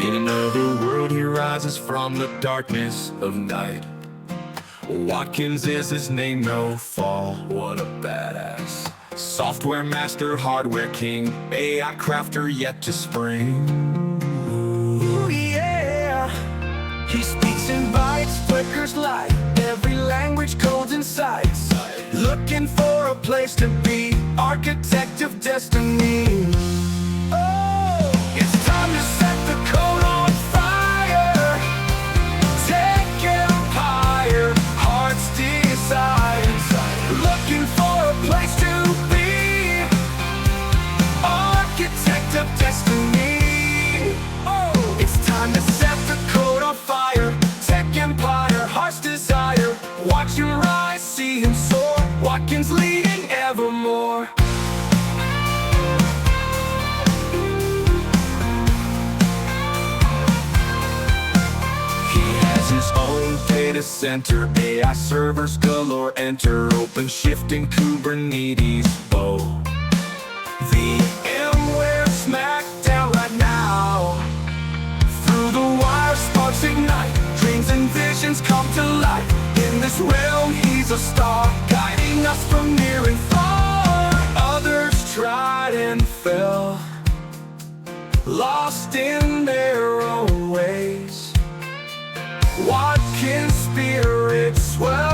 In another world he rises from the darkness of night. Watkins is his name, no fall, what a badass. Software master, hardware king, AI crafter yet to spring. Ooh, yeah. He speaks in bytes, flickers light, every language codes in sight. Looking for a place to be, architect of destiny. Oh, it's time to set the code on fire. Tech empire, heart's desire. Looking for a place to be, architect of destiny. Oh, it's time to set the code on fire. Tech empire, heart's desire. Watch him rise, see him soar. Watkins leading evermore. He has his own data center, AI servers galore enter. Open shifting Kubernetes bow. VMware smackdown right now. Through the wire sparks ignite, dreams and visions come to life. In this realm he's a star, guiding us from near and far. Others tried and fell, lost in their own ways. Watkins' spirit swells.